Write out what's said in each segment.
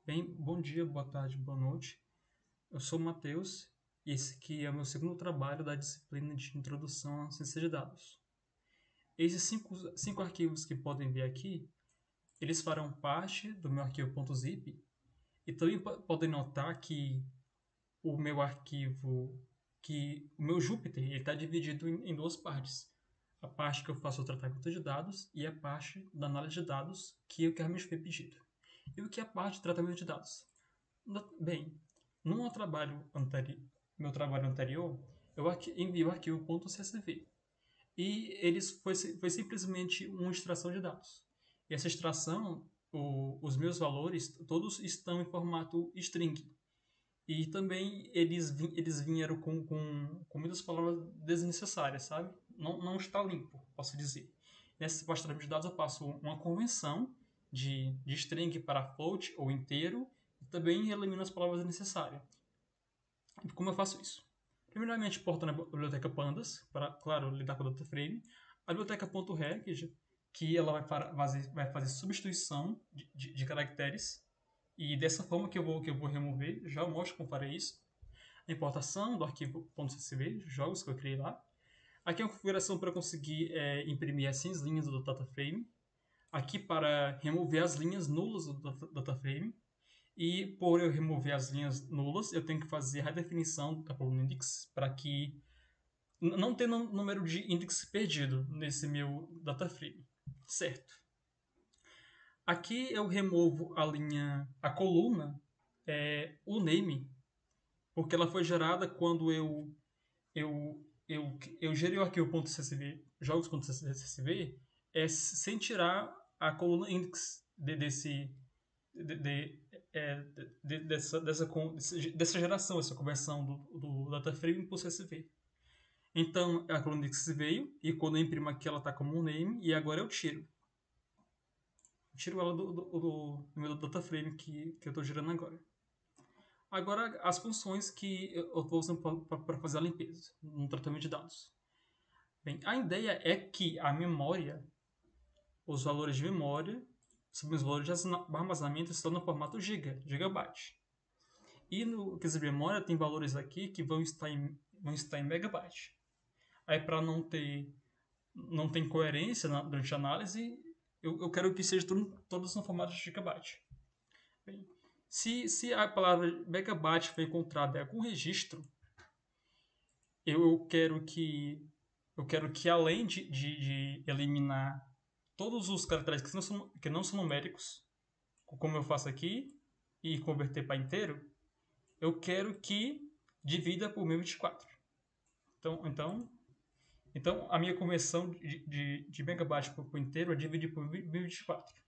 Bem, bom dia, boa tarde, boa noite. Eu sou o Matheus e esse aqui é o meu segundo trabalho da disciplina de Introdução à Ciência de Dados. Esses cinco arquivos que podem ver aqui, eles farão parte do meu arquivo .zip e também podem notar que o meu arquivo, que o meu Jupyter, ele está dividido em duas partes. A parte que eu faço o tratamento de dados e a parte da análise de dados que eu quero me foi pedido. E o que é a parte de tratamento de dados? Bem, no meu trabalho anterior, eu enviei o arquivo .csv e foi simplesmente uma extração de dados. E essa extração, os meus valores, todos estão em formato string. E também eles vieram com muitas palavras desnecessárias, sabe? Não está limpo, posso dizer. Nessa parte de dados eu passo uma convenção de string para float ou inteiro e também elimino as palavras desnecessárias. E como eu faço isso? Primeiramente, porto na biblioteca Pandas, para, claro, lidar com o dataframe. A biblioteca .reg, que ela vai fazer substituição de caracteres. E dessa forma que eu vou remover, já eu mostro como farei isso. A importação do arquivo .csv, jogos que eu criei lá. Aqui é uma configuração para conseguir imprimir as 100 linhas do dataframe. Aqui para remover as linhas nulas do dataframe. E por eu remover as linhas nulas, eu tenho que fazer a redefinição da coluna index para que não tenha número de index perdido nesse meu dataframe. Certo. Aqui eu removo a coluna, o name, porque ela foi gerada quando eu gerei o arquivo .csv, jogos.csv, sem tirar a coluna index de- de- dessa geração, essa conversão do dataframe para o CSV. Então, a coluna index veio, e quando eu imprimo aqui, ela está como um name, e agora eu tiro. Tiro ela do meu dataframe que eu estou gerando agora. Agora, as funções que eu estou usando para fazer a limpeza no tratamento de dados. Bem, a ideia é que a memória, os valores de memória, sobre os valores de armazenamento estão no formato gigabyte. E no quesito de memória tem valores aqui que vão estar em megabyte. Aí para não ter incoerência durante a análise, eu quero que seja todos no formato de gigabyte. Bem, se a palavra megabyte foi encontrada em algum registro, eu quero que além de eliminar todos os caracteres que não são numéricos, como eu faço aqui, e converter para inteiro, eu quero que divida por 1024. Então a minha conversão de megabyte por inteiro é dividir por 1024.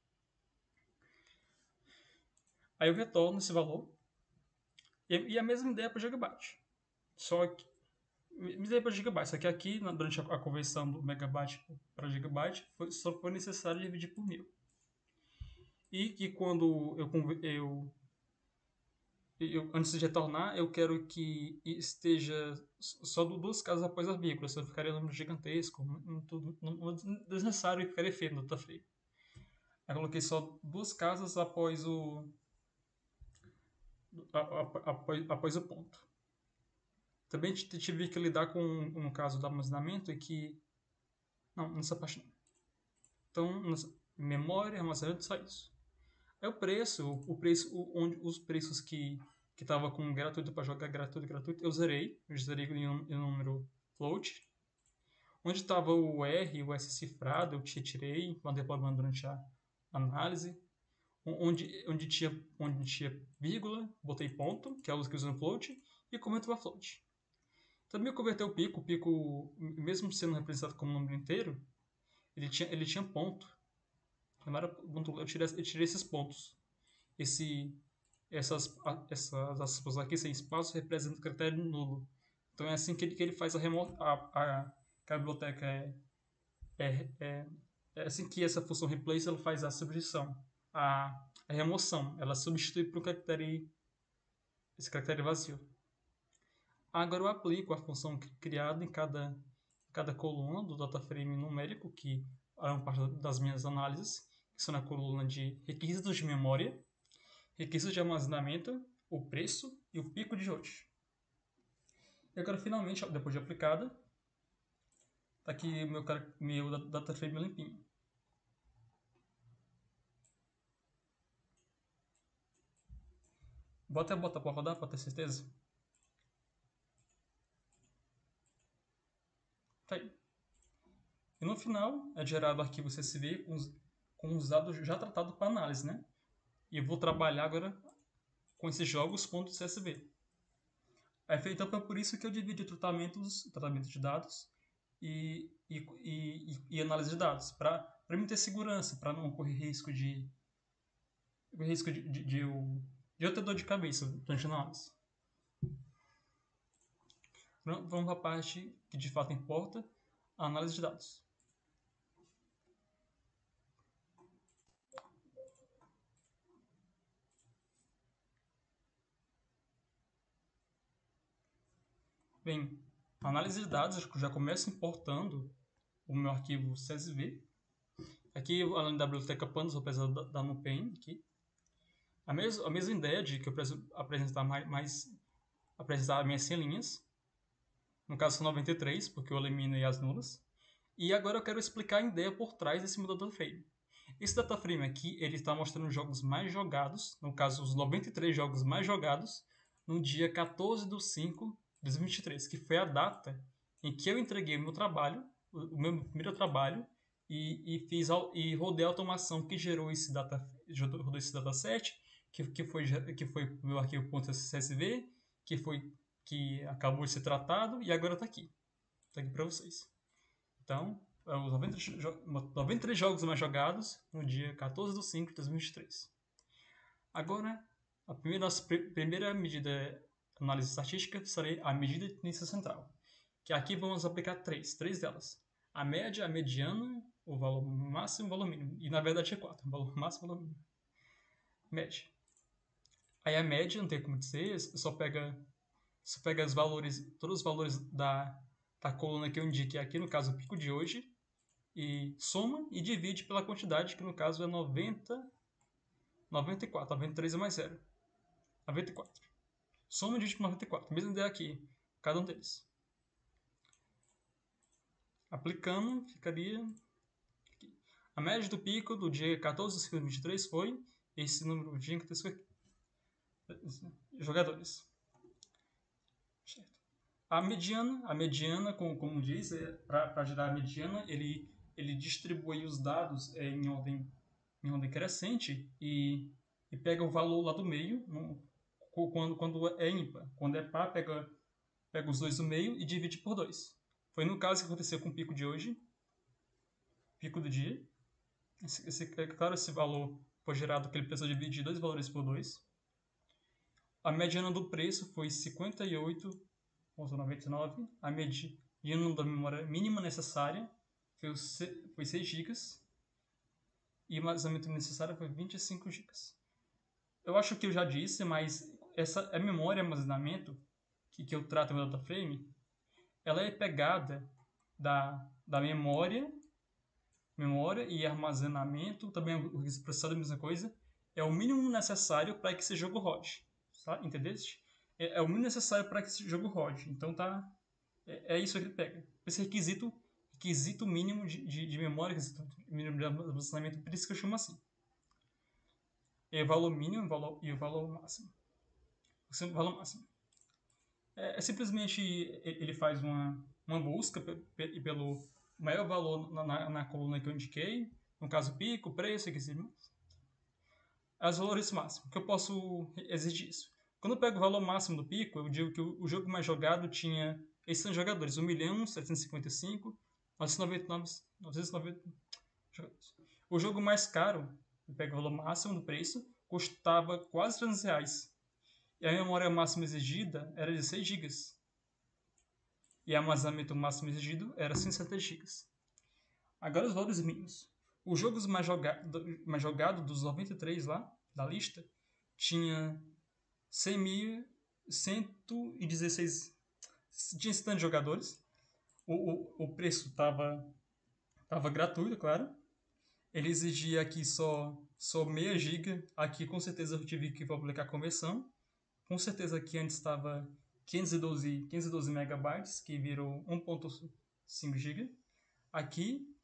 Aí eu retorno esse valor. E a mesma ideia para gigabyte. Só que. Mesma ideia para gigabyte. Só que aqui, durante a conversão do megabyte para gigabyte, só foi necessário dividir por 1000. E que quando antes de retornar, eu quero que esteja só duas casas após a vírgula, senão ficaria um número gigantesco, não desnecessário e ficaria feio no dataframe. Aí coloquei só duas casas após o ponto. Também tive que lidar com um caso do armazenamento e que. Não, nessa parte não. Então, memória, armazenamento, só isso. Aí onde os preços que tava com gratuito para jogar gratuito, eu zerei em número float. Onde estava o R, o S cifrado, eu tirei, mandei problema durante a análise. Onde tinha vírgula, botei ponto, que é os que usam float, e converto para float. Também eu convertei o pico, mesmo sendo representado como número inteiro, ele tinha ponto. Eu tirei esses pontos. Essas aspas aqui sem espaço representam o critério nulo. Então é assim que ele faz que a biblioteca é, é, é assim que essa função replace ela faz a substituição, a remoção. Ela substitui por esse caractere vazio. Agora eu aplico a função criada em cada coluna do dataframe numérico, que é uma parte das minhas análises, que são na coluna de requisitos de memória. requisitos de armazenamento, o preço e o pico de hoje. E agora, finalmente, depois de aplicada, tá aqui meu data frame limpinho. Vou até botar para rodar para ter certeza. Tá aí. E no final é gerado o arquivo CSV com os dados já tratados para análise, né? E eu vou trabalhar agora com esses jogos.csv. Então é por isso que eu divido tratamento de dados e análise de dados, para mim ter segurança, para não correr risco de eu ter dor de cabeça durante a análise. Vamos para a parte que de fato importa, a análise de dados. Bem, a análise de dados eu já começo importando o meu arquivo CSV. Aqui, além da biblioteca Pandas, vou precisar da NumPen aqui. A mesma ideia de que eu preciso apresentar minhas 100 linhas. No caso são 93, porque eu eliminei as nulas. E agora eu quero explicar a ideia por trás desse meu data frame. Esse data frame aqui, ele está mostrando os jogos mais jogados, no caso os 93 jogos mais jogados, no dia 14 de 5 de 2023, que foi a data em que eu entreguei o meu trabalho, o meu primeiro trabalho, e rodei a automação que gerou esse dataset, que foi o meu arquivo .csv, que acabou de ser tratado e agora está aqui. Está aqui para vocês. Então, os 93 jogos mais jogados no dia 14 de 5 de 2023. Agora, nossa primeira medida de análise estatística será a medida de tendência central, que aqui vamos aplicar três delas. A média, a mediana, o valor máximo e o valor mínimo. E na verdade é 4, o valor máximo e o valor mínimo. Média. Aí a média, não tem como dizer, só pega os valores, todos os valores da coluna que eu indiquei aqui, no caso o pico de hoje, e soma e divide pela quantidade, que no caso é 94. 93 é mais 0. 94. Soma e divide por 94. Mesma ideia aqui, cada um deles. Aplicando, ficaria aqui. A média do pico do dia 14 de 5 de 2023 foi esse número de jogadores. Certo. A mediana, como diz, para gerar a mediana, ele distribui os dados em ordem crescente e pega o valor lá do meio, quando é ímpar. Quando é par, pega os dois do meio e divide por 2. Foi no caso que aconteceu com o pico de hoje, pico do dia. Claro, esse valor foi gerado porque ele precisou dividir dois valores por 2. A mediana do preço foi 58,99. A mediana da memória mínima necessária foi 6 GB. E o armazenamento necessário foi 25 GB. Eu acho que eu já disse, mas essa memória e armazenamento que eu trato no data frame, ela é pegada da memória e armazenamento, também o processador é a mesma coisa, é o mínimo necessário para que esse jogo rode. Tá? Entendeste? É o mínimo necessário para que esse jogo rode. Então tá. É isso que ele pega. Esse requisito mínimo de memória, requisito mínimo de armazenamento, por isso que eu chamo assim. É o valor mínimo e o valor máximo. O valor máximo. Simplesmente ele faz uma busca pelo maior valor na coluna que eu indiquei, no caso pico, preço, os valores máximos, que eu posso exigir isso. Quando eu pego o valor máximo do pico, eu digo que o jogo mais jogado tinha esses são jogadores, 1.755.999 jogadores. O jogo mais caro, eu pego o valor máximo do preço, custava quase R$300. E a memória máxima exigida era de 6 GB. E o armazenamento máximo exigido era 170 GB. Agora os valores mínimos. Os jogos mais jogados dos 93 lá, da lista, tinha 100.116. Tinha esse tanto de jogadores. O preço estava gratuito, claro. Ele exigia aqui só sou meia giga. Aqui com certeza eu tive que aplicar a conversão. Com certeza aqui antes estava 512 megabytes, que virou 1.5 GB. Aqui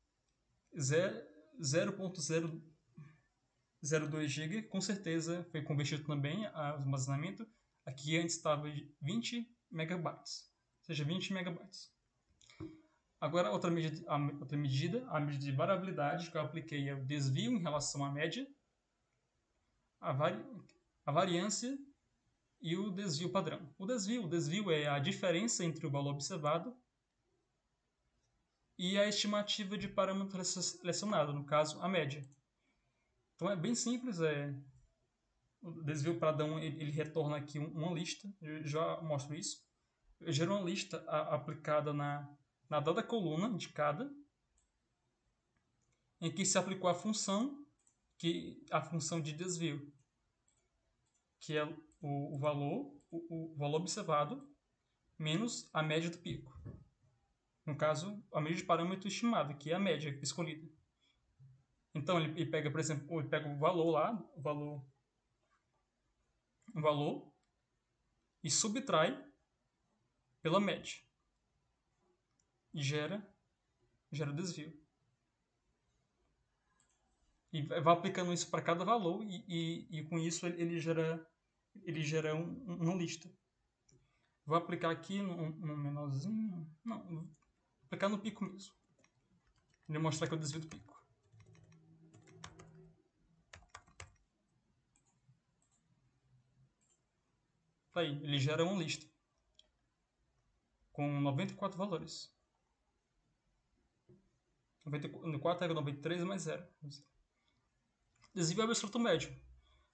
0.002 GB, com certeza foi convertido também a armazenamento. Aqui antes estava 20 megabytes, ou seja, 20 megabytes. Agora outra medida, a medida de variabilidade que eu apliquei é o desvio em relação à média, a variância e o desvio padrão. O desvio é a diferença entre o valor observado e a estimativa de parâmetro selecionado, no caso, a média. Então é bem simples, o desvio padrão ele retorna aqui uma lista, eu já mostro isso. Eu gero uma lista aplicada na dada coluna indicada, em que se aplicou a função de desvio, que é o valor observado menos a média do pico. No caso, a média de parâmetro estimado, que é a média escolhida. Então ele pega, por exemplo, ele pega o valor lá, o valor e subtrai pela média e gera desvio. E vai aplicando isso para cada valor e com isso ele gera uma lista. Vou aplicar aqui no menorzinho. Não, vou aplicar no pico mesmo. Vou mostrar que eu desvio do pico. Tá aí, ele gera uma lista com 94 valores. 94 era 93 mais 0. Desvio absoluto médio.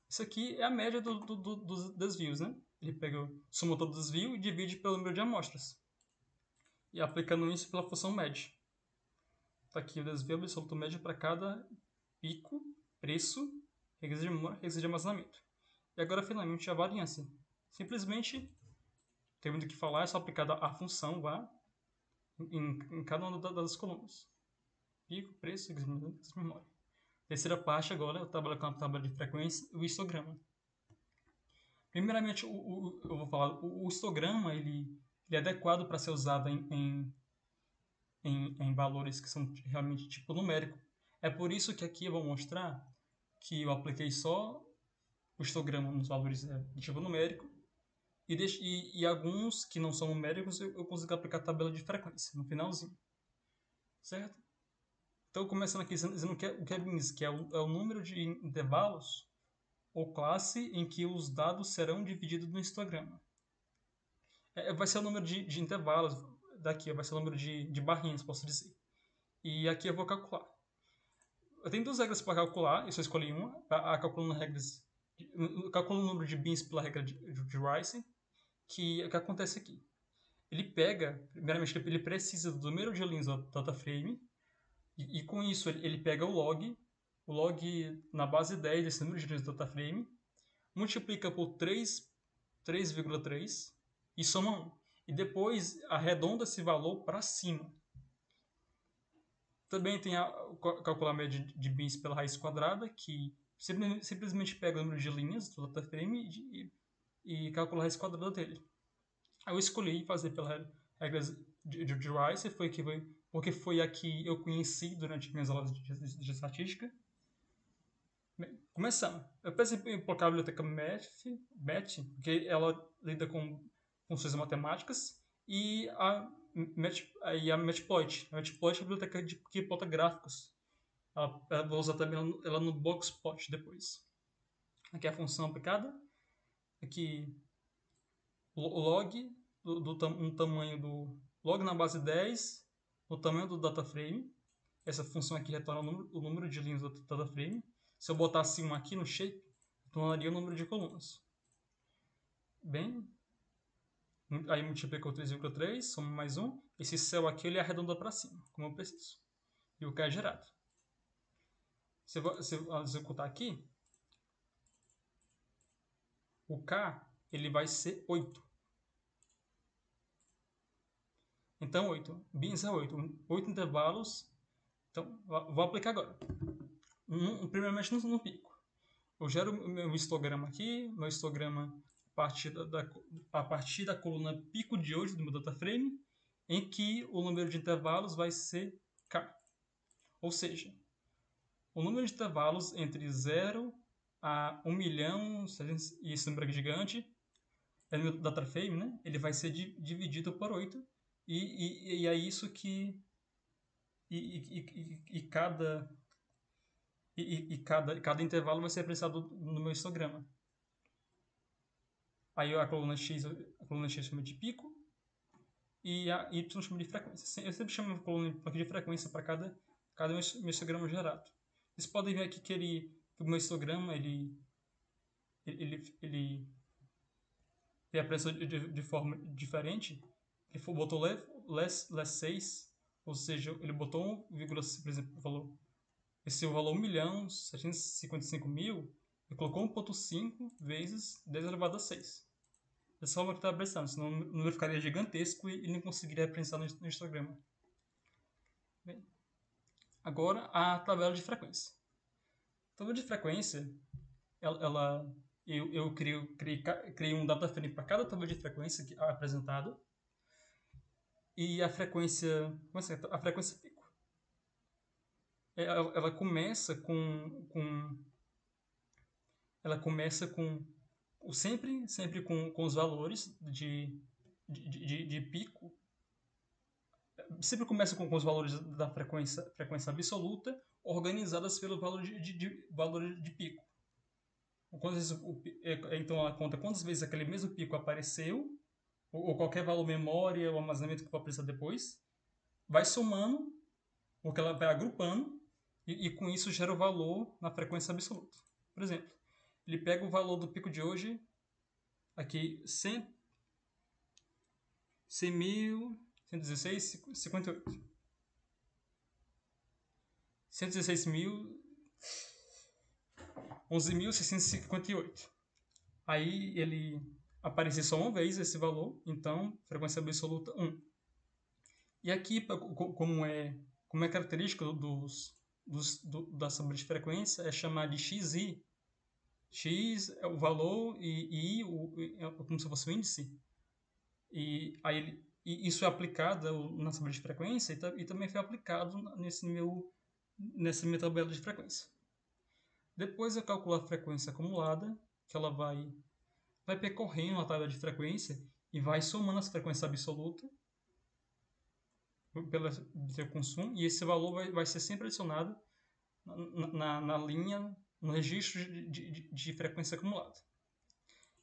Isso aqui é a média dos desvios, né? Ele pega, soma todo o desvio e divide pelo número de amostras. E aplicando isso pela função média. Está aqui o desvio absoluto médio para cada pico, preço, regra de memória, regra de armazenamento. E agora, finalmente, a variância. Simplesmente, tem muito o que falar, é só aplicar a função vá em cada uma das colunas. Pico, preço, regra de memória. Terceira parte agora, eu trabalho com a tabela de frequência e o histograma. Primeiramente, eu vou falar, o histograma ele é adequado para ser usado em valores que são realmente tipo numérico. É por isso que aqui eu vou mostrar que eu apliquei só o histograma nos valores de tipo numérico e alguns que não são numéricos eu consigo aplicar a tabela de frequência no finalzinho. Certo? Então, começando aqui dizendo o que é BINS, que é o número de intervalos ou classe em que os dados serão divididos no histograma. Vai ser o número de intervalos, daqui vai ser o número de barrinhas, posso dizer. E aqui eu vou calcular. Eu tenho duas regras para calcular, eu só escolhi uma. Calculando o número de bins pela regra de Rice, que o que acontece aqui. Ele pega, primeiramente, ele precisa do número de linhas do dataframe, e com isso ele pega o log na base 10 desse número de linhas do dataframe, multiplica por 3,3 e soma 1. E depois arredonda esse valor para cima. Também tem calcular a média de bins pela raiz quadrada, que simplesmente pega o número de linhas do dataframe e calcula a raiz quadrada dele. Eu escolhi fazer pela regra de Rice, porque foi a que eu conheci durante minhas aulas de estatística. Bem, começando. Eu pensei em colocar a biblioteca MET, porque ela lida com funções matemáticas, e a Matploit. A Matploit é a biblioteca que plota gráficos. Eu vou usar também ela no Boxplot depois. Aqui é a função aplicada. Aqui o log um tamanho do log na base 10 no tamanho do dataframe. Essa função aqui retorna o número de linhas do dataframe. Se eu botasse um aqui no shape, tornaria o número de colunas. Bem, aí multiplicou 3,3, soma mais 1. Esse céu aqui ele arredonda para cima, como eu preciso. E o que é gerado. Se eu executar aqui, o K ele vai ser 8. Então, 8. Bins é 8. 8 intervalos. Então, vou aplicar agora. primeiramente no pico. Eu gero o meu histograma aqui, meu histograma a partir da coluna pico de hoje do meu data frame, em que o número de intervalos vai ser k. Ou seja, o número de intervalos entre 0 a 1 milhão, e esse número aqui gigante, é o meu data frame, né? Ele vai ser dividido por 8, e é isso que... E cada intervalo vai ser representado no meu histograma. Aí a coluna X chama de pico e a Y chama de frequência. Eu sempre chamo a coluna de frequência para cada meu histograma gerado. Vocês podem ver aqui que o meu histograma ele tem a pressão de forma diferente. Ele botou less 6, ou seja, ele botou 1, por exemplo, falou esse é o valor 1.755.000, e colocou 1.5 vezes 10 elevado a 6. Essa forma que está apressando, senão o número ficaria gigantesco e ele não conseguiria representar no histograma. Bem, agora a tabela de frequência. A tabela de frequência, eu criei um data frame para cada tabela de frequência apresentada, e a frequência pico. Ela começa sempre com os valores de pico. Sempre começa com os valores da frequência absoluta, organizadas pelo valor de pico. Então ela conta quantas vezes aquele mesmo pico apareceu, ou qualquer valor memória ou armazenamento que for aparecer depois, vai somando, porque ela vai agrupando, e com isso gera o valor na frequência absoluta. Por exemplo, ele pega o valor do pico de hoje, aqui 100.116,58. 116.000, 11.658. Aí ele aparece só uma vez esse valor, então frequência absoluta 1. E aqui, como é característico da tabela de frequência, é chamar de xi. X é o valor e I é como se fosse o índice. E isso é aplicado na tabela de frequência e também foi aplicado nessa minha tabela de frequência. Depois eu calculo a frequência acumulada, que ela vai percorrendo a tabela de frequência e vai somando as frequências absolutas pelo seu consumo, e esse valor vai ser sempre adicionado na linha, no registro de frequência acumulada.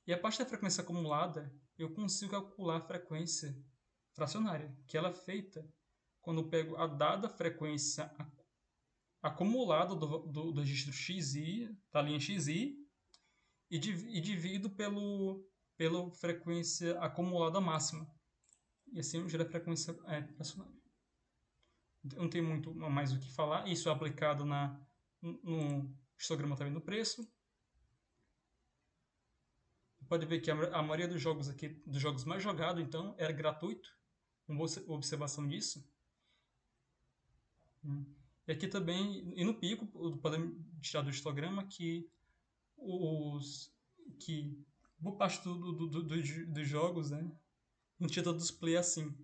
E a parte da frequência acumulada, eu consigo calcular a frequência fracionária, que ela é feita quando eu pego a dada frequência acumulada do registro XI, da linha XI, e divido pela frequência acumulada máxima. E assim eu gero a frequência fracionária. Não tem muito mais o que falar. Isso é aplicado no histograma também do preço. Pode ver que a maioria dos jogos aqui, dos jogos mais jogados, então, era gratuito. Uma boa observação disso. E aqui também, e no pico, podemos tirar do histograma que boa parte dos jogos, né, não tinha tanto display assim.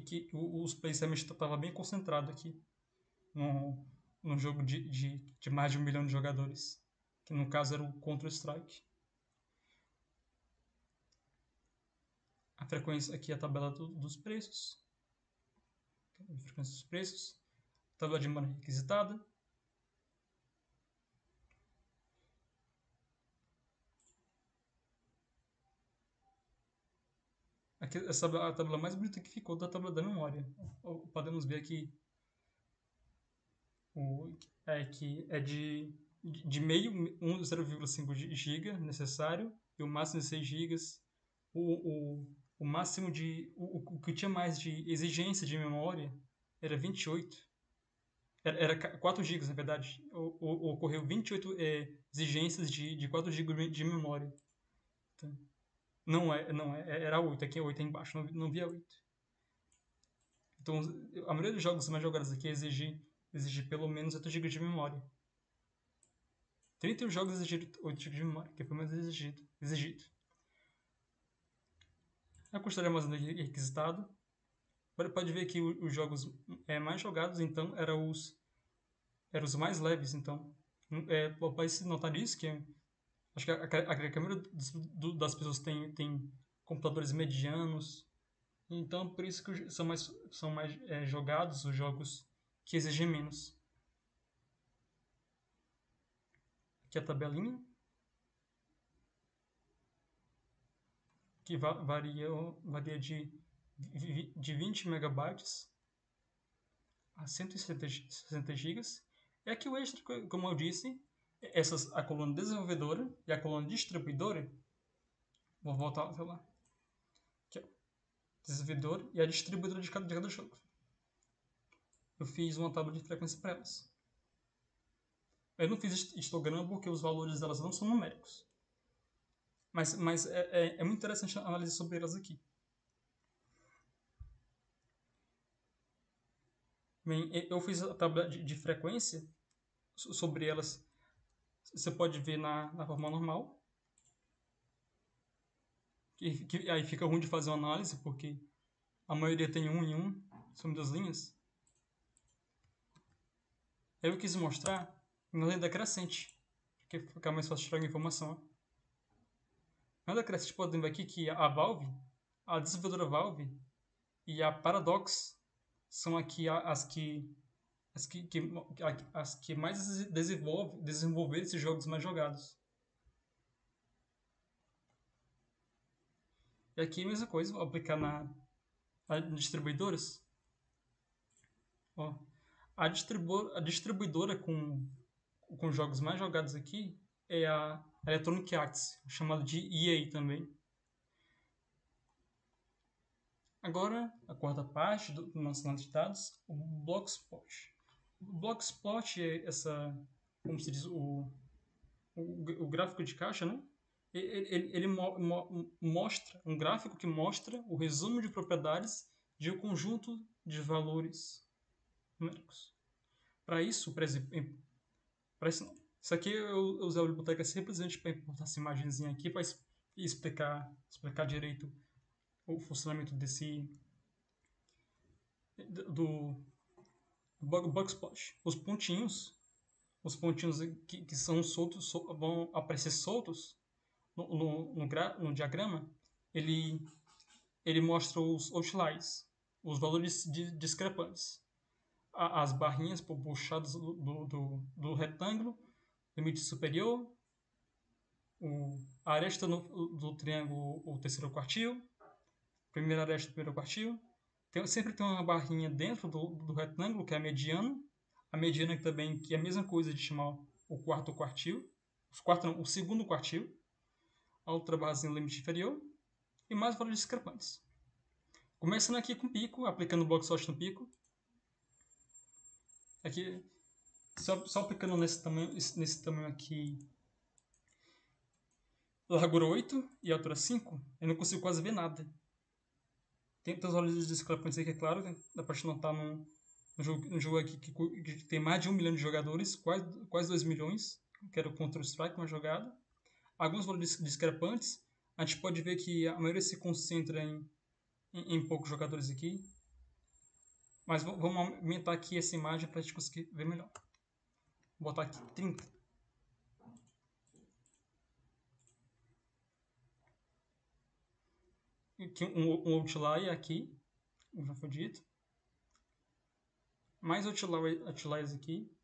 Que os plays realmente estavam bem concentrados aqui num jogo de mais de 1 milhão de jogadores, que no caso era o Counter-Strike. A frequência aqui é a tabela dos preços. A frequência dos preços. Tabela de demanda requisitada. Aqui, essa é a tabela mais bonita que ficou da tabela da memória. Podemos ver aqui que é de meio 0,5 GB necessário, e o máximo de 6 GB. O máximo o que tinha mais de exigência de memória era 28. Era 4 GB, na verdade. Ocorreu 28 exigências de 4 GB de memória. Então, não é, era 8. Aqui é 8 embaixo, não via 8. Então, a maioria dos jogos mais jogados aqui exige pelo menos 8 GB de memória. 31 jogos exigiram 8 GB de memória, que foi mais exigido. A custo de armazenamento requisitado. Pode ver que os jogos mais jogados, então, eram os mais leves. Então, pode notar isso, que acho que a maioria das pessoas tem computadores medianos. Então, por isso que são mais jogados os jogos que exigem menos. Aqui a tabelinha, que varia de 20 megabytes a 160 gigas. E aqui o extra, como eu disse, a coluna desenvolvedora e a coluna distribuidora. Vou voltar lá. Aqui, ó. Desenvolvedor e a distribuidora de cada jogo. Eu fiz uma tabela de frequência para elas. Eu não fiz histograma porque os valores delas não são numéricos. Mas é muito interessante a análise sobre elas aqui. Bem, eu fiz a tabela de frequência sobre elas. Você pode ver na forma normal. Aí fica ruim de fazer uma análise, porque a maioria tem 1 em 1, são das linhas. Aí eu quis mostrar em ordem decrescente, porque fica mais fácil tirar a informação. Na ordem decrescente, podem ver aqui que a Valve, a desenvolvedora Valve e a Paradox são aqui as que mais desenvolveram esses jogos mais jogados. E aqui a mesma coisa, vou aplicar nas distribuidoras. Ó, a distribuidora com jogos mais jogados aqui é a Electronic Arts, chamada de EA também. Agora, a quarta parte do nosso análise de dados, o Blockspot. O Blockspot é como se diz, o gráfico de caixa, né? Ele mostra um gráfico que mostra o resumo de propriedades de um conjunto de valores numéricos. Para isso, por exemplo, isso aqui eu usei a biblioteca simplesmente para importar essa imagenzinha aqui para explicar direito o funcionamento do Bugspot. Os pontinhos que são soltos vão aparecer soltos no diagrama. Ele mostra os outliers, os valores discrepantes. As barrinhas puxadas do retângulo, limite superior, a aresta do triângulo, o terceiro quartil, primeira aresta do primeiro quartil. Sempre tem uma barrinha dentro do retângulo, que é a mediana. A mediana também, que é a mesma coisa de chamar o quarto quartil. O segundo quartil. A outra barrazinha, limite inferior. E mais valores discrepantes. Começando aqui com o pico, aplicando o Blockspot no pico. Aqui, só aplicando nesse tamanho aqui, largura 8 e altura 5, eu não consigo quase ver nada. Tem os valores discrepantes aqui, é claro, né? Dá pra notar no jogo aqui que tem mais de 1 milhão de jogadores, quase 2 milhões, que era o Counter-Strike, uma jogada. Alguns valores discrepantes, a gente pode ver que a maioria se concentra em poucos jogadores aqui. Mas vamos aumentar aqui essa imagem para a gente conseguir ver melhor. Vou botar aqui 30. Aqui um outlier aqui, como já foi dito. Mais outliers aqui.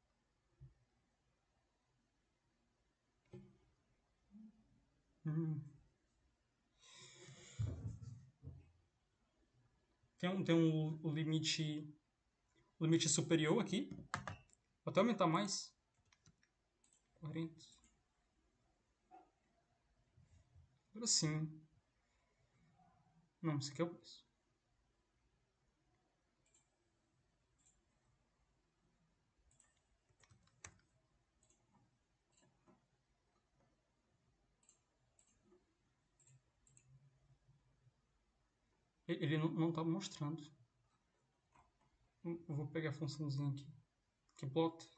Tem um limite superior aqui. Vou até aumentar mais. 40. Agora sim. Não, esse aqui é o preço. Ele não está mostrando. Eu vou pegar a funçãozinha aqui, que plot.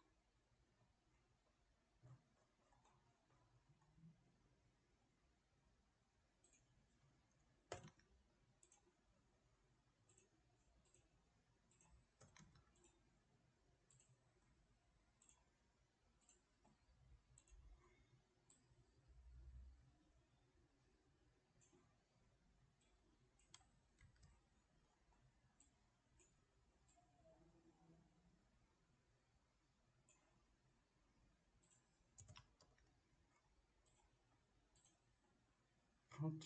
Pronto.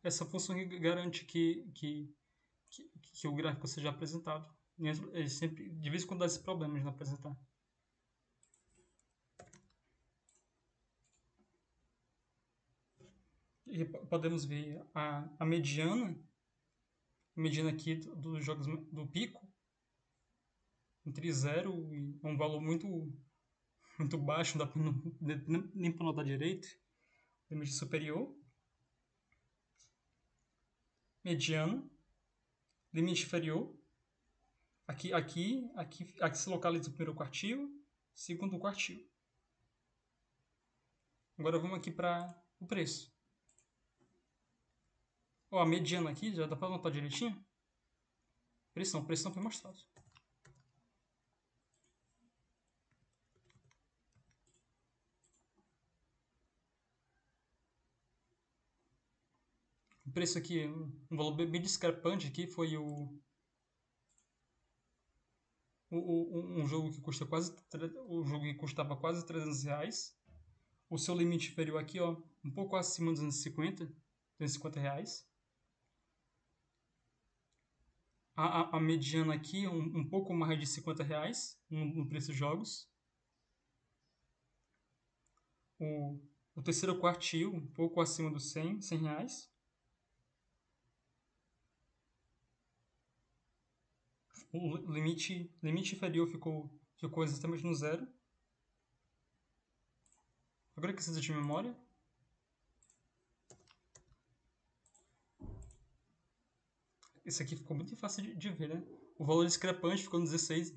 Essa função aqui garante que o gráfico seja apresentado. Ele sempre, de vez em quando, dá esses problemas de não apresentar. E podemos ver a mediana aqui dos jogos do pico, entre 0 e um valor muito baixo, não dá pra, nem para notar direito. Limite superior, mediano, limite inferior. Aqui se localiza o primeiro quartil, segundo quartil. Agora vamos aqui para o preço. Ó, a mediana aqui, já dá para notar direitinho? Pressão foi mostrado. O preço aqui, um valor bem discrepante aqui, foi um jogo que custa o jogo que custava quase R$ 300. O seu limite inferior aqui, ó, um pouco acima de R$ 250. A mediana aqui, um pouco mais de R$ 50 no preço dos jogos. O terceiro quartil, um pouco acima dos R$ 100. O limite inferior ficou exatamente no zero. Agora que precisa de memória. Esse aqui ficou muito fácil de ver, né? O valor discrepante ficou no 16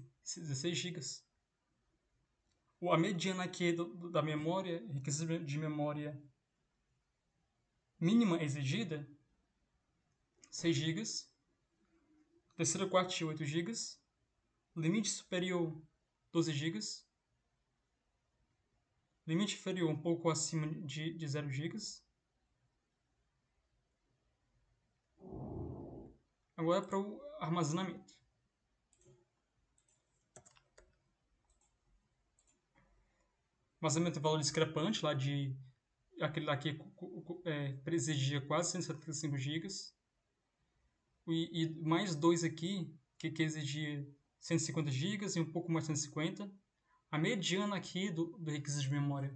GB. A mediana aqui da memória, requisito de memória mínima exigida, 6 GB. Terceiro quartil, 8 GB. Limite superior, 12 GB. Limite inferior, um pouco acima de 0 GB. Agora para o armazenamento. Armazenamento é valor discrepante, aquele lá que exigia quase 175 GB. E mais dois aqui, que exigia 150 GB e um pouco mais 150. A mediana aqui do requisito de memória.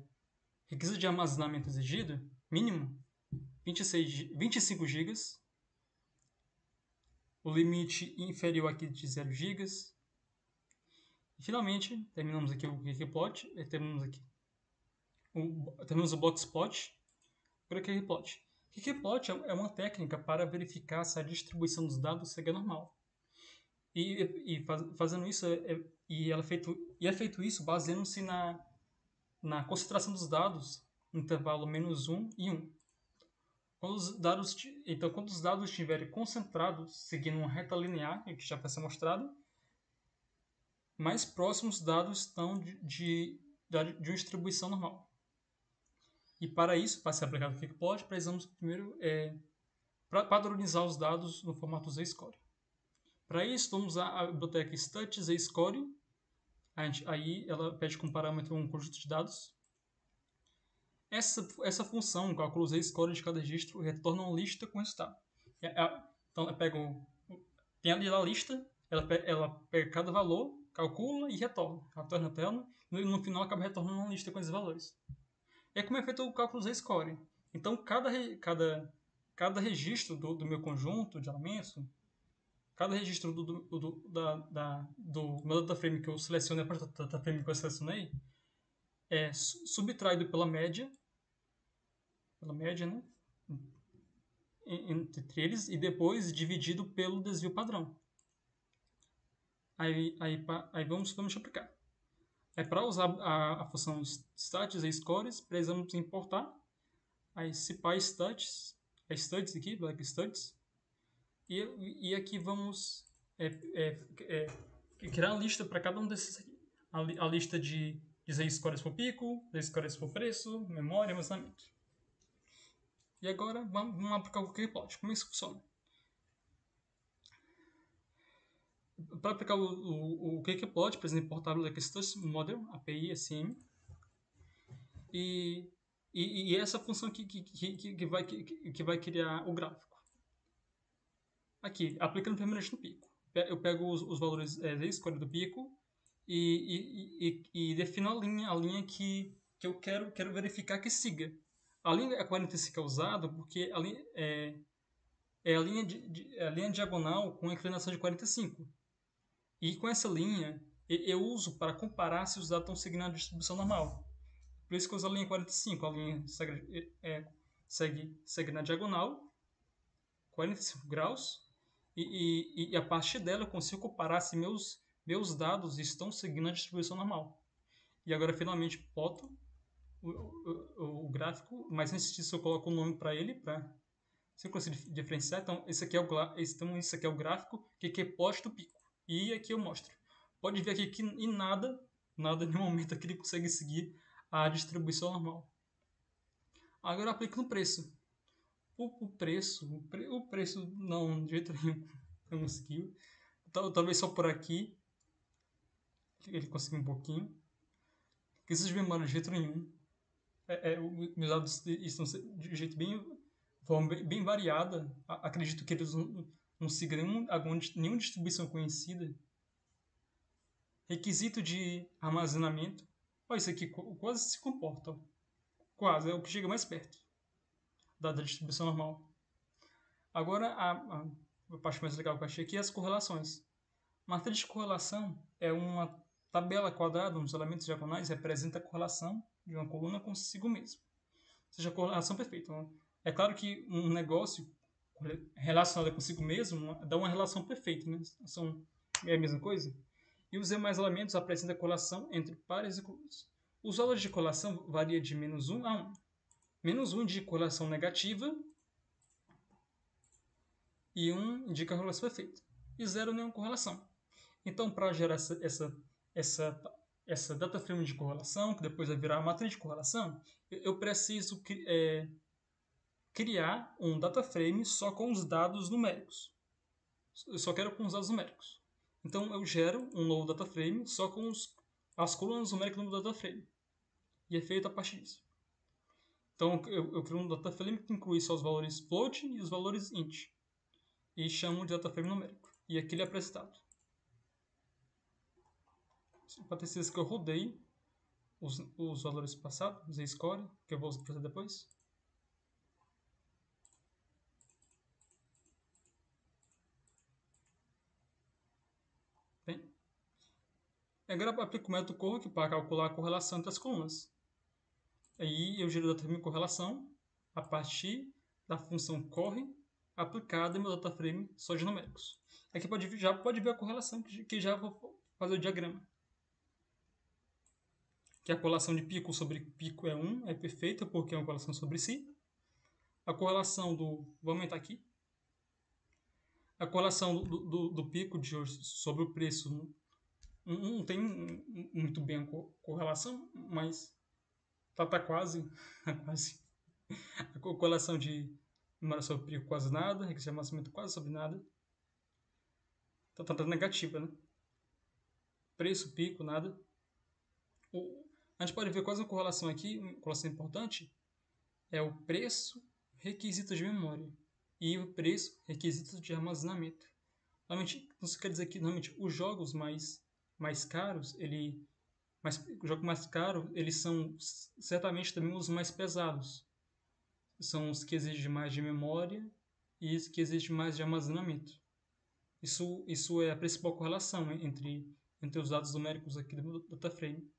Requisito de armazenamento exigido, mínimo, 25 GB. O limite inferior aqui de 0 GB. E finalmente, terminamos aqui o Quickplot. Terminamos o Blockspot. Agora o Quickplot. Quickplot é uma técnica para verificar se a distribuição dos dados segue normal. Fazendo isso, é feito isso baseando-se na concentração dos dados no intervalo -1 e 1. Quando os dados estiverem concentrados seguindo uma reta linear, que já vai ser mostrado, mais próximos dados estão de uma distribuição normal. E para isso, para ser aplicado o Quickplot, precisamos primeiro padronizar os dados no formato Z-Score. Para isso, vamos usar a biblioteca StutzZScore. Aí ela pede como parâmetro um conjunto de dados. Essa função calcula o Z-Score de cada registro e retorna uma lista com resultado. Então ela tem ali a lista, ela pega cada valor, calcula e retorna. E no final acaba retornando uma lista com esses valores. É como é feito o cálculo Z-Score. Então cada registro do meu conjunto de elementos, cada registro do meu dataframe que eu selecionei, a parte do dataframe que eu selecionei, é subtraído pela média, né? Entre eles, e depois dividido pelo desvio padrão. Aí vamos aplicar. Para usar a função stats e scores, precisamos importar a scipy studs, a studs aqui, black studs, e aqui vamos criar uma lista para cada um desses aqui. A lista de z-scores por pico, z-scores por preço, memória, armazenamento. E agora vamos aplicar o QQplot. Como isso funciona? Para aplicar o QQplot, precisa importar o Lexitus Model, API SM, e essa função que vai criar o gráfico. Aqui, aplicando primeiramente no pico. Eu pego os valores z-score do pico e defino a linha que eu quero verificar que siga. A linha 45 é usada porque a linha é a linha diagonal com a inclinação de 45. E com essa linha, eu uso para comparar se os dados estão seguindo a distribuição normal. Por isso que eu uso a linha 45. A linha segue na diagonal, 45 graus, e a partir dela eu consigo comparar se meus dados estão seguindo a distribuição normal. E agora, finalmente, ploto o gráfico, mas antes disso eu coloco um nome para ele, para você conseguir diferenciar. Então, esse aqui é o gráfico que é plot do pico. E aqui eu mostro. Pode ver aqui que em nada no momento aqui ele consegue seguir a distribuição normal. Agora eu aplico no preço. O preço não, de jeito nenhum, não conseguiu. Talvez só por aqui ele conseguiu um pouquinho. Esses de memória de jeito nenhum. Meus dados estão de jeito bem variada. Acredito que eles não sigam nenhuma distribuição conhecida. Requisito de armazenamento. Olha, isso aqui quase se comporta. Ó. Quase, é o que chega mais perto da distribuição normal. Agora, a parte mais legal que eu achei aqui é as correlações. Matriz de correlação é uma tabela quadrada nos elementos diagonais, representa a correlação de uma coluna consigo mesmo. Ou seja, a correlação perfeita. É claro que um negócio relacionado consigo mesmo dá uma relação perfeita, né? É a mesma coisa. E os demais elementos apresentam a correlação entre pares e colunas. Os valores de correlação variam de -1 a 1. -1 indica correlação negativa e 1 indica a correlação perfeita. E 0 nenhuma correlação. Então, para gerar essa data frame de correlação, que depois vai virar a matriz de correlação, eu preciso criar um data frame só com os dados numéricos. Eu só quero com os dados numéricos. Então, eu gero um novo data frame só com as colunas numéricas do data frame. E é feito a partir disso. Então, eu crio um data frame que inclui só os valores float e os valores int. E chamo de data frame numérico. E aqui ele é apresentado. Para ter certeza que eu rodei os valores passados, z-score, que eu vou fazer depois. Bem, agora eu aplico o método corre para calcular a correlação entre as colunas. Aí eu gero o data frame correlação a partir da função corre aplicada em meu data frame só de numéricos. Aqui já pode ver a correlação que já vou fazer o diagrama. Que a correlação de pico sobre pico é 1, é perfeita porque é uma correlação sobre si. A correlação vou aumentar aqui. A correlação do pico de hoje sobre o preço não tem muito bem a correlação, mas tá quase. A correlação de memória sobre pico quase nada, requisito de armazenamento quase sobre nada. Tá negativa, né? Preço, pico, nada. A gente pode ver quase uma correlação aqui, uma correlação importante, é o preço, requisitos de memória, e o preço, requisitos de armazenamento. Normalmente, isso quer dizer que normalmente os jogos mais caros, os jogos mais caros, eles são certamente também os mais pesados. São os que exigem mais de memória e os que exigem mais de armazenamento. Isso é a principal correlação entre os dados numéricos aqui do data frame.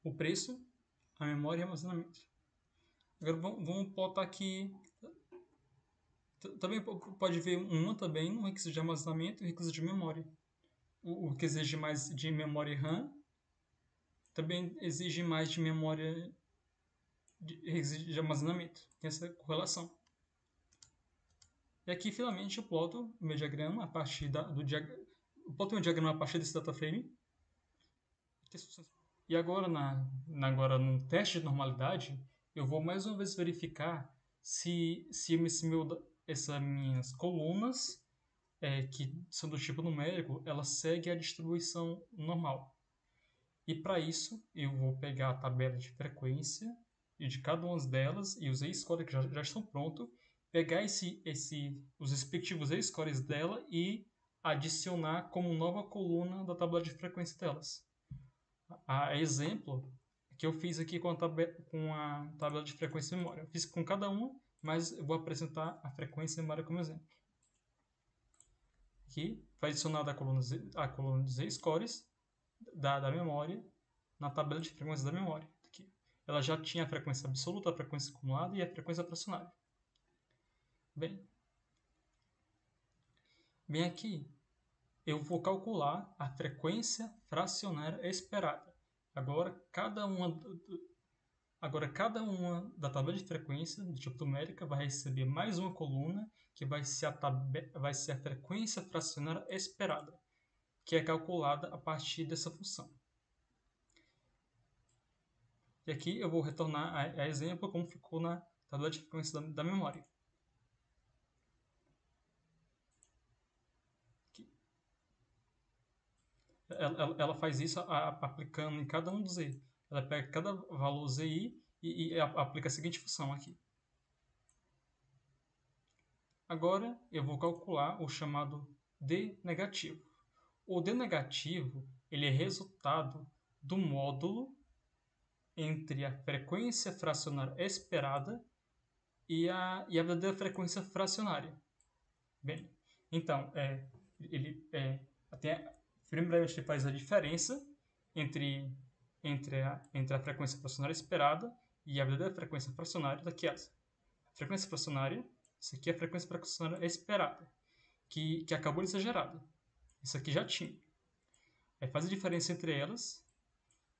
O preço, a memória e o armazenamento. Agora vamos botar aqui Também pode ver uma também no requisito de armazenamento e requisito de memória. O que exige mais de memória RAM também exige mais de memória de armazenamento. Tem essa correlação. E aqui, finalmente, eu ploto o meu diagrama a partir eu ploto meu diagrama a partir desse data frame. E agora, agora no teste de normalidade, eu vou mais uma vez verificar se essas minhas colunas, que são do tipo numérico, elas seguem a distribuição normal. E para isso, eu vou pegar a tabela de frequência e de cada uma delas e os z-scores que já estão prontos, pegar os respectivos z-scores dela e adicionar como nova coluna da tabela de frequência delas. A exemplo que eu fiz aqui com a tabela de frequência e memória. Eu fiz com cada uma, mas eu vou apresentar a frequência e memória como exemplo. Aqui foi adicionada a coluna de z-scores da memória na tabela de frequência da memória. Aqui. Ela já tinha a frequência absoluta, a frequência acumulada e a frequência fracionária. Bem aqui, eu vou calcular a frequência fracionária esperada. Agora, cada uma da tabela de frequência do tipo numérica vai receber mais uma coluna que vai ser a frequência fracionária esperada, que é calculada a partir dessa função. E aqui eu vou retornar a exemplo como ficou na tabela de frequência da memória. Ela faz isso aplicando em cada um dos z. Ela pega cada valor zi e aplica a seguinte função aqui. Agora eu vou calcular o chamado D negativo. O D negativo ele é resultado do módulo entre a frequência fracionária esperada e a verdadeira frequência fracionária. Bem, então, primeiramente ele faz a diferença entre a frequência fracionária esperada e a verdadeira frequência fracionária daqui a frequência fracionária, isso aqui é a frequência fracionária esperada, que acabou de ser gerada. Isso aqui já tinha. Aí faz a diferença entre elas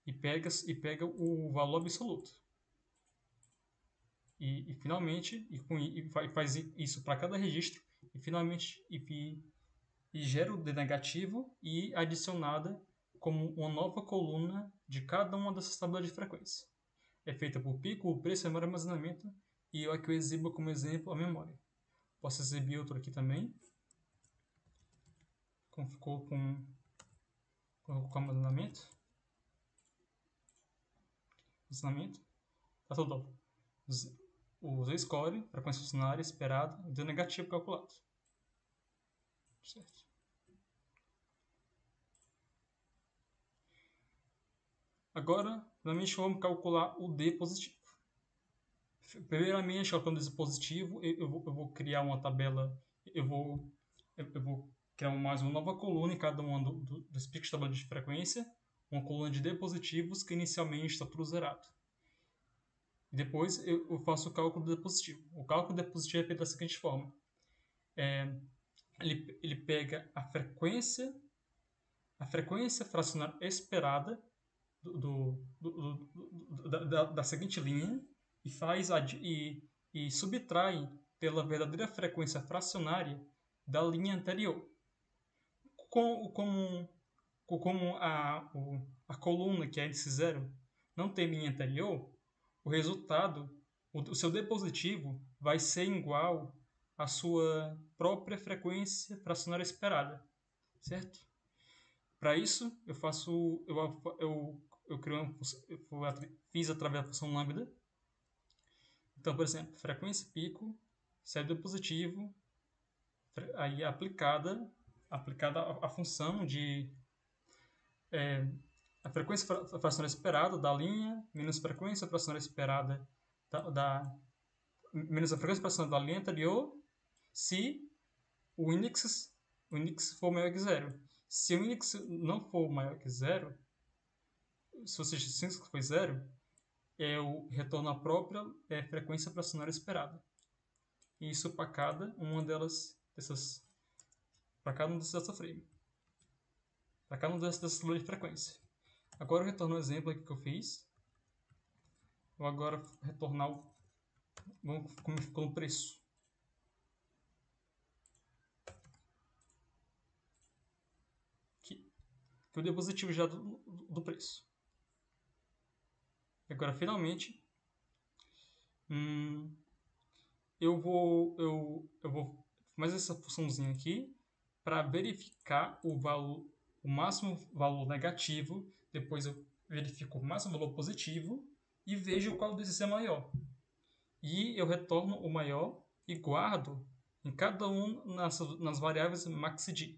e pega o valor absoluto. E finalmente, faz isso para cada registro, e finalmente gera o D negativo e adicionada como uma nova coluna de cada uma dessas tabelas de frequência. É feita por pico, preço, memória e armazenamento, e eu aqui eu exibo como exemplo a memória. Posso exibir outro aqui também, como ficou com armazenamento. Tá tudo. O z-score, frequência funcionária esperada, deu negativo calculado. Certo. Agora, primeiramente, vamos calcular o D positivo. Primeiramente, calculando o D positivo, eu vou criar uma tabela, eu vou criar mais uma nova coluna em cada uma dos picos de tabela de frequência, uma coluna de D positivos que inicialmente está tudo zerado. Depois eu faço o cálculo do D positivo. O cálculo do D positivo é feito da seguinte forma. Ele pega a frequência fracionária esperada da seguinte linha e subtrai pela verdadeira frequência fracionária da linha anterior. Como a coluna, que é índice zero, não tem linha anterior, o resultado, o seu D positivo, vai ser igual à sua própria frequência fracionária esperada, certo? Para isso, fiz através da função lambda. Então, por exemplo, frequência pico, CD positivo, aí aplicada a função de a frequência fracionária esperada da linha menos a frequência fracionária esperada menos a frequência fracionária da linha anterior, se o índice for maior que zero. Se o índice não for maior que zero, se o índice for zero, eu retorno a própria frequência fracionária esperada. e isso para cada uma dessas para cada um desses data frame, para cada um dessas lua de frequência. Agora eu retorno o exemplo aqui que eu fiz. Vou agora retornar como ficou no preço. Aqui. Que eu dei positivo já do preço. Agora, finalmente, eu vou mais essa funçãozinha aqui para verificar o máximo valor negativo. Depois eu verifico o máximo valor positivo e vejo qual desses é maior. E eu retorno o maior e guardo em cada um nas variáveis maxid.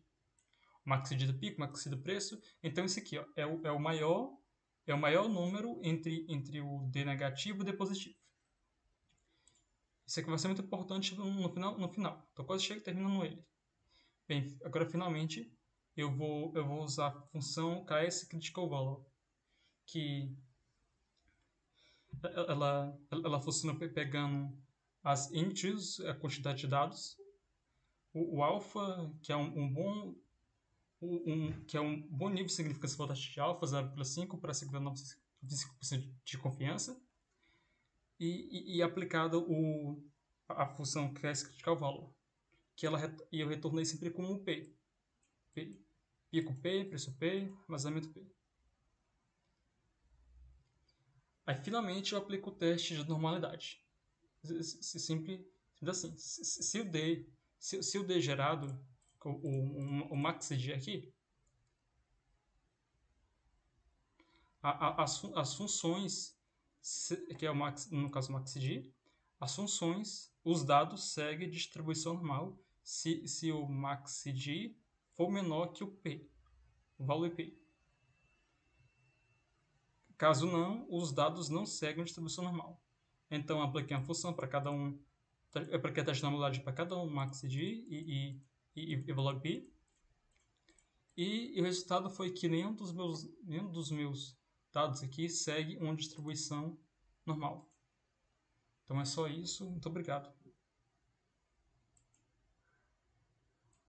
Maxid do pico, maxid do preço. Então esse aqui ó, é o maior número entre o D negativo e o D positivo. Isso aqui vai ser muito importante no final. Estou quase terminando ele. Bem, agora finalmente eu vou usar a função KSCriticalValue, que ela funciona pegando as integers, a quantidade de dados, o alpha, que é um bom nível de significância para a taxa de alfa, 0,5 para 5,95% de confiança, e aplicado a função KSCriticalValue, que eu retornei sempre com um P. Pico P, preço P, vazamento P. Aí finalmente eu aplico o teste de normalidade. Simples assim. Se o D gerado, o maxid aqui, as funções, que é no caso o maxid, as funções, os dados seguem distribuição normal se o maxid for menor que o P, o valor P. Caso não, os dados não seguem a distribuição normal. Então, eu apliquei uma função para cada um. Eu apliquei a taxa de normalidade para cada um maxid e valor P. E o resultado foi que nenhum dos meus dados aqui segue uma distribuição normal. Então é só isso. Muito obrigado.